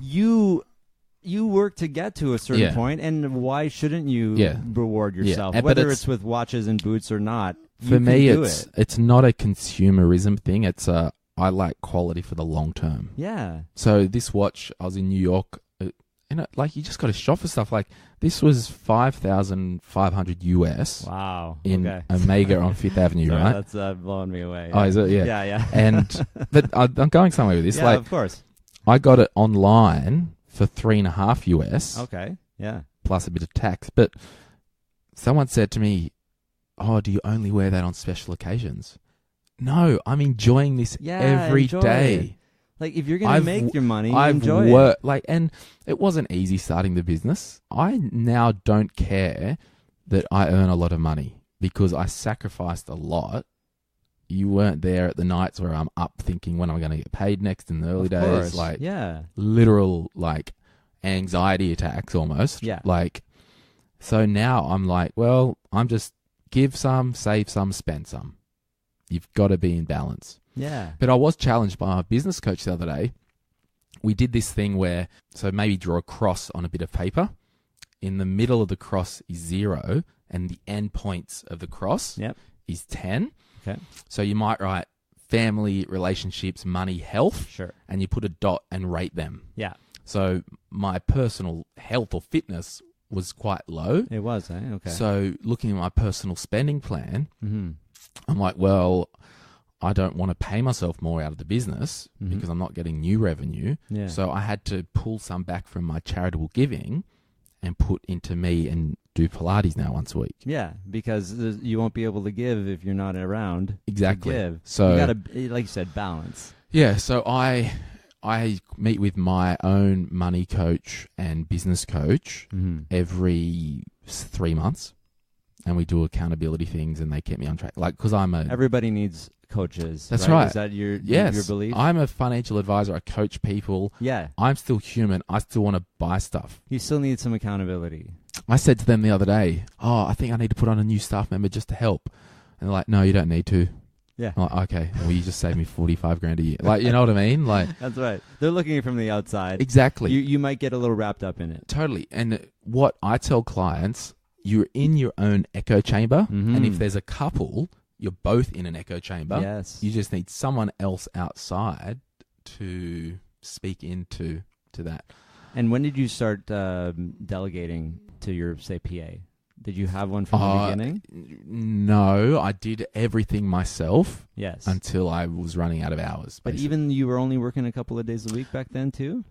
You work to get to a certain point, and why shouldn't you reward yourself? Yeah. Whether it's with watches and boots or not. For me, it's not a consumerism thing. It's I like quality for the long term. Yeah. So this watch, I was in New York. Like, you just got to shop for stuff. Like, this was $5,500 US. Wow. In Omega on Fifth Avenue, Sorry, right? That's blowing me away. Oh, is it? Yeah. Yeah. And but I'm going somewhere with this. Yeah, like, of course. I got it online for $3.50 US. Okay. Yeah. Plus a bit of tax. But someone said to me, "Oh, do you only wear that on special occasions?" No, I'm enjoying this every day. It. Like, if you're going to make your money, enjoy it. Like, and it wasn't easy starting the business. I now don't care that I earn a lot of money because I sacrificed a lot. You weren't there at the nights where I'm up thinking, when am I going to get paid next in the early days? Course. Like, yeah. Literal, like, anxiety attacks almost. Yeah. Like, so now I'm like, well, I'm just give some, save some, spend some. You've got to be in balance. Yeah. But I was challenged by my business coach the other day. We did this thing where, so maybe draw a cross on a bit of paper. In the middle of the cross is 0, and the end points of the cross is 10. Okay. So you might write family, relationships, money, health. Sure. And you put a dot and rate them. Yeah. So my personal health or fitness was quite low. It was, eh? Okay. So looking at my personal spending plan, I'm like, well, I don't want to pay myself more out of the business because I'm not getting new revenue. Yeah. So I had to pull some back from my charitable giving and put into me and do Pilates now once a week. Yeah, because you won't be able to give if you're not around. Exactly. To give. So you got to, like you said, balance. Yeah. So I meet with my own money coach and business coach every 3 months, and we do accountability things, and they keep me on track. Like, because everybody needs coaches. That's right. Is that your belief? I'm a financial advisor. I coach people. Yeah. I'm still human. I still want to buy stuff. You still need some accountability. I said to them the other day, I think I need to put on a new staff member just to help. And they're like, no, you don't need to. Yeah. I'm like, okay, well, you just saved me 45 grand a year. Like, you know what I mean? Like, That's right. They're looking at it from the outside. exactly. You might get a little wrapped up in it. Totally. And what I tell clients, you're in your own echo chamber. Mhm. And if there's a couple, you're both in an echo chamber. Yes. You just need someone else outside to speak into that. And when did you start delegating to your, say, PA? Did you have one from the beginning? No, I did everything myself Yes. until I was running out of hours. But basically. even you were only working a couple of days a week back then too?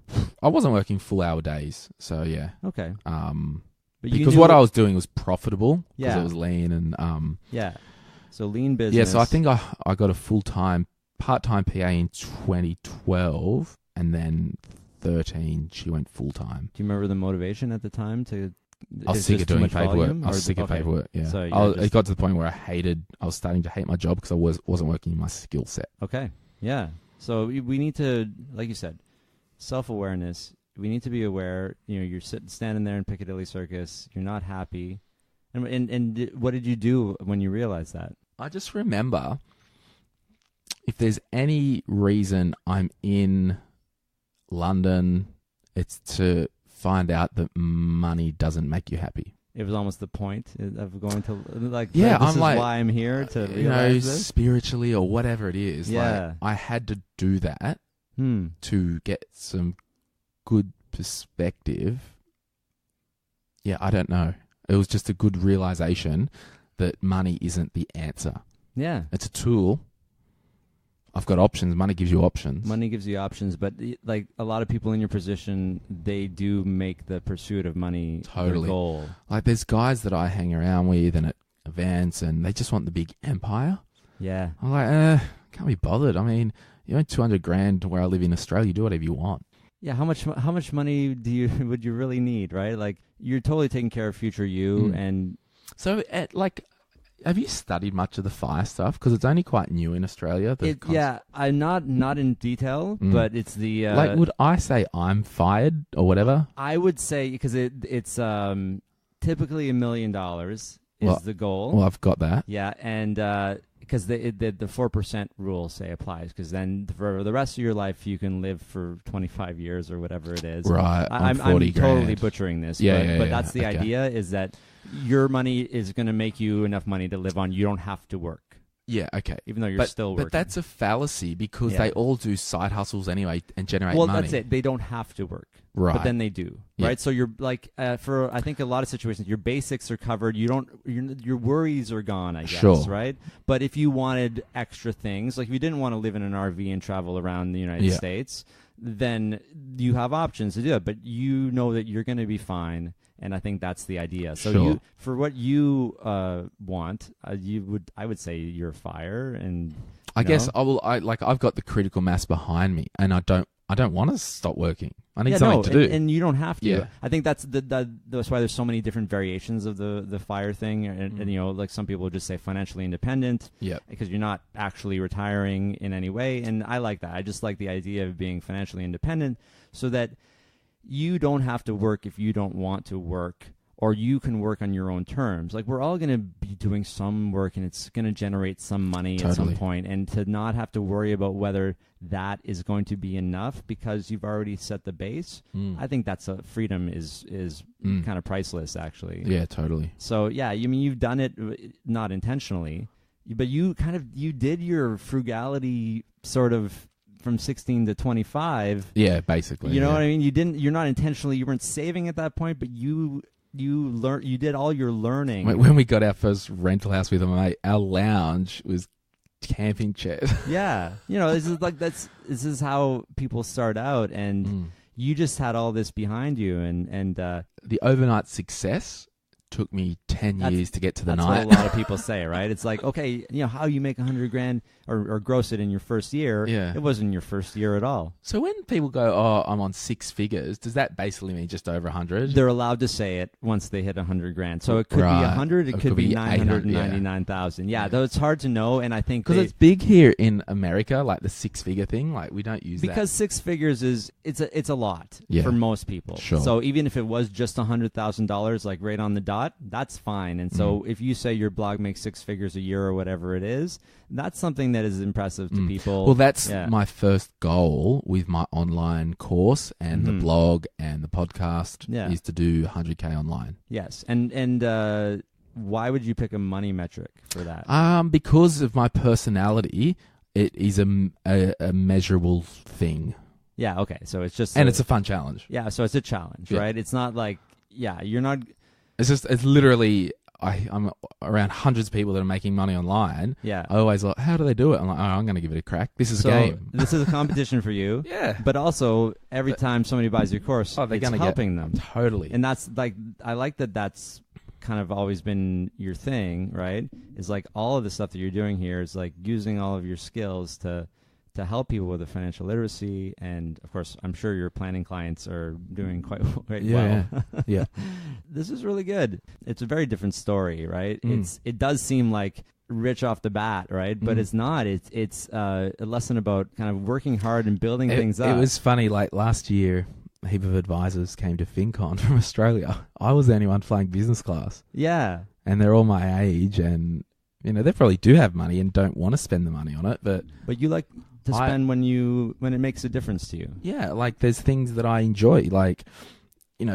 I wasn't working full hour days. So yeah. Okay. But Because what I was doing was profitable because Yeah. it was lean and Yeah. So lean business. yeah, so I think I got a part-time PA in 2012 and then 13 she went full-time. Do you remember the motivation at the time to? I was is sick this of too doing much paperwork. volume, I was or- sick of okay. paperwork, yeah. So you're It got to the point where I was starting to hate my job because I wasn't working my skill set. Okay. Yeah. So we need to, like you said, self-awareness. We need to be aware. You know, you're standing there in Piccadilly Circus. You're not happy. And what did you do when you realized that? I just remember if there's any reason I'm in London, it's to find out that money doesn't make you happy. It was almost the point of going to, like, Yeah, this I'm is like, why I'm here to you know, realize this. spiritually or whatever it is. Yeah. Like, I had to do that Hmm. to get some good perspective. Yeah, I don't know. It was just a good realization that money isn't the answer. Yeah. It's a tool. I've got options. Money gives you options. Money gives you options, but like a lot of people in your position, they do make the pursuit of money their Totally. goal. Like there's guys that I hang around with and at events and they just want the big empire. Yeah. I'm like, can't be bothered. I mean, you earn 200 grand where I live in Australia, you do whatever you want. Yeah, how much money would you really need, right? Like you're totally taking care of future you and So have you studied much of the fire stuff? Because it's only quite new in Australia. yeah, I'm not in detail, but it's the like, would I say I'm fired or whatever? I would say because it's typically $1 million is the goal. Well, I've got that. Yeah, and because the 4% rule, say, applies, because then for the rest of your life you can live for 25 years or whatever it is. Right, I'm 40 totally grand. butchering this, Yeah, but yeah, that's the okay. idea, is that your money is going to make you enough money to live on. You don't have to work, Yeah, okay. even though you're still working. But that's a fallacy because Yeah. they all do side hustles anyway and generate well, money. that's it. They don't have to work. Right. But then they do, Yeah. right? So you're like, for I think a lot of situations, your basics are covered. Your worries are gone, I guess, Sure. right? But if you wanted extra things, like if you didn't want to live in an RV and travel around the United Yeah. States, then you have options to do it. But you know that you're going to be fine, and I think that's the idea. So Sure. for what you want, I would say you're fire, and I guess I've got the critical mass behind me and I don't want to stop working. I need something to do. and you don't have to. Yeah. I think that's that's why there's so many different variations of the FIRE thing, and you know, like some people would just say financially independent, Yeah. because you're not actually retiring in any way, and I like that. I just like the idea of being financially independent, so that you don't have to work if you don't want to work, or you can work on your own terms. Like, we're all going to be doing some work, and it's going to generate some money at some Totally. point, and to not have to worry about whether that is going to be enough because you've already set the base. I think that's freedom is kind of priceless, actually. Yeah, totally. So yeah, you mean you've done it not intentionally, but you did your frugality sort of from 16 to 25. Yeah, basically. You know yeah. what I mean? You weren't saving at that point, but you did all your learning. When we got our first rental house with my mate, our lounge was camping chairs. Yeah, this is how people start out, and you just had all this behind you, and The overnight success took me 10 years to get to the that's night. what a lot of people say, right? It's like, okay, how you make $100,000 or gross it in your first year. Yeah. It wasn't your first year at all. So when people go, "Oh, I'm on six figures," does that basically mean just over 100? They're allowed to say it once they hit $100,000. So it could be Right. 100, it could be 800, Yeah, though it's hard to know, and I think Because it's big here in America, like the six-figure thing. Like we don't use because 6 figures it's a lot Yeah. for most people. Sure. So even if it was just $100,000, like right on the dot, got, that's fine. And so if you say your blog makes 6 figures a year or whatever it is, that's something that is impressive to people. Well, that's my first goal with my online course and the blog and the podcast is to do 100K online. Yes. And why would you pick a money metric for that? Because of my personality, it is a measurable thing. Yeah, okay. So it's just... And it's a fun challenge. Yeah, so it's a challenge, right? It's not like, you're not... It's literally... I'm around hundreds of people that are making money online. Yeah. I always like, how do they do it? I'm like, I'm going to give it a crack. This is a game. This is a competition for you. Yeah. But also, every time somebody buys your course, it's helping them. Totally. And that's like, I like that that's kind of always been your thing, right? Is like all of the stuff that you're doing here is like using all of your skills to help people with the financial literacy. And of course, I'm sure your planning clients are doing quite well. Yeah. This is really good. It's a very different story, right? It does seem like rich off the bat, right? But it's not. It's a lesson about kind of working hard and building things up. It was funny, like last year, a heap of advisors came to FinCon from Australia. I was the only one flying business class. Yeah. And they're all my age, and they probably do have money and don't want to spend the money on it, but you like to spend when it makes a difference to you. Yeah, like there's things that I enjoy, like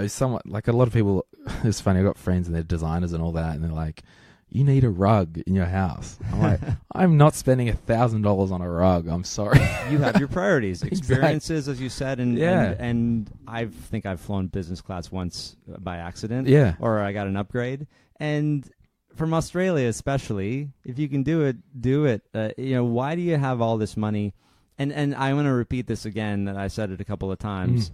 somewhat like a lot of people. It's funny, I've got friends and they're designers and all that, and they're like, you need a rug in your house. I'm like, I'm not spending $1,000 on a rug. I'm sorry. You have your priorities, experiences, as you said, and I think I've flown business class once by accident. Yeah. Or I got an upgrade. And from Australia especially, if you can do it, do it. Why do you have all this money? And I want to repeat this again, that I said it a couple of times.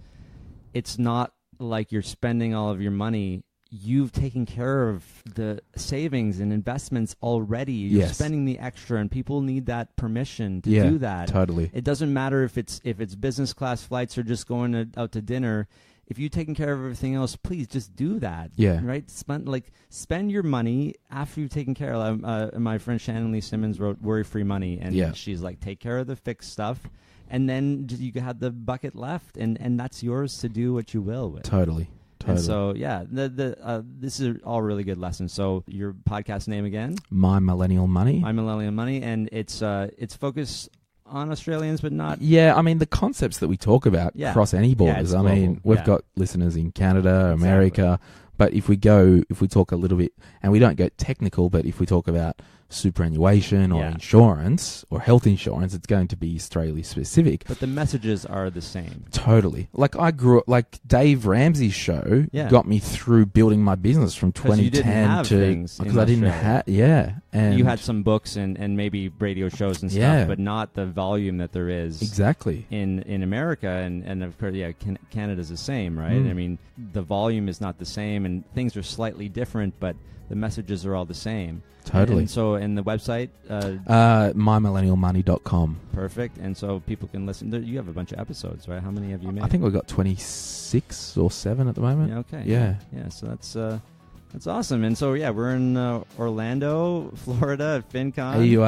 It's not like you're spending all of your money. You've taken care of the savings and investments already. You're spending the extra, and people need that permission to do that. Totally. It doesn't matter if it's business class flights or just going out to dinner. If you've taken care of everything else, please just do that. Yeah. Right? Spend your money after you've taken care of my friend Shannon Lee Simmons wrote Worry Free Money, and she's like, take care of the fixed stuff, and then you have the bucket left, and that's yours to do what you will with. Totally. And so, this is all really good lessons. So your podcast name again? My Millennial Money. My Millennial Money, and it's focused on Australians, but not... Yeah, I mean, the concepts that we talk about cross any borders. I mean, we've got listeners in Canada, America, but if we talk a little bit, and we don't go technical, but if we talk about superannuation or insurance or health insurance, it's going to be Australia specific. But the messages are the same. Totally. Like I grew up, like Dave Ramsey's show got me through building my business from 2010 because I didn't have, and you had some books and maybe radio shows and stuff, but not the volume that there is in America, and of course, Canada's the same, right? I mean, the volume is not the same, and things are slightly different, but the messages are all the same. Totally. And so, in the website, mymillennialmoney.com. Perfect. And so people can listen. You have a bunch of episodes, right? How many have you made? I think we've got 26 or 7 at the moment. Yeah. Okay. Yeah. Yeah. So that's awesome. And so we're in Orlando, Florida at FinCon. Are you?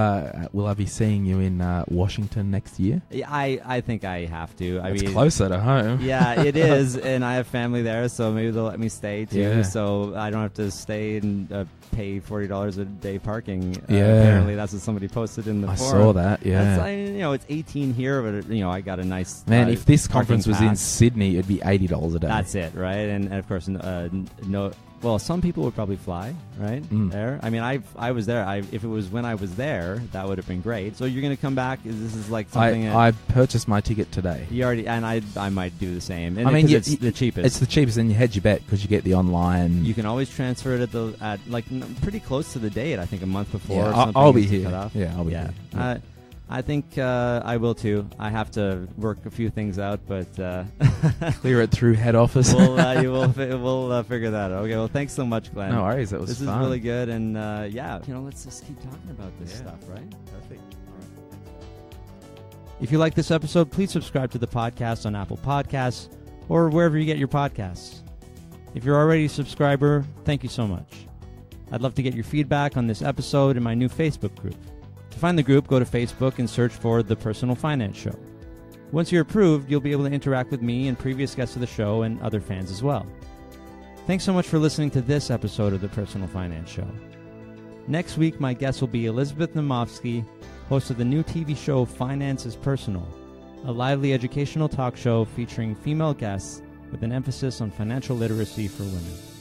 Will I be seeing you in Washington next year? Yeah, I think I have to. It's closer to home. Yeah, it is, and I have family there, so maybe they'll let me stay too. Yeah. So I don't have to stay and pay $40 a day parking. Apparently, that's what somebody posted in the forum. I saw that. Yeah. It's 18 here, but I got a nice. Man, if this conference was in Sydney, it'd be $80 a day. That's it, right? And of course, no. Well, some people would probably fly, right? There. I mean, I was there. If it was when I was there, that would have been great. So you're going to come back? This is like something... I purchased my ticket today. You already... And I might do the same. And I mean, it's the cheapest. It's the cheapest, and you hedge your bet because you get the online... You can always transfer it at pretty close to the date, I think a month before. Yeah, I'll be here. Yeah, I'll be here. Yeah. I think I will too. I have to work a few things out, but clear it through head office. We'll figure that out. Okay. Well, thanks so much, Glenn. No worries. That was fun. This is really good, and let's just keep talking about this stuff, right? Perfect. All right. If you like this episode, please subscribe to the podcast on Apple Podcasts or wherever you get your podcasts. If you're already a subscriber, thank you so much. I'd love to get your feedback on this episode in my new Facebook group. To find the group, go to Facebook and search for The Personal Finance Show. Once you're approved, you'll be able to interact with me and previous guests of the show and other fans as well. Thanks so much for listening to this episode of the Personal Finance Show. Next week, my guest will be Elizabeth Namovsky, host of the new TV show Finance is Personal, a lively educational talk show featuring female guests with an emphasis on financial literacy for women.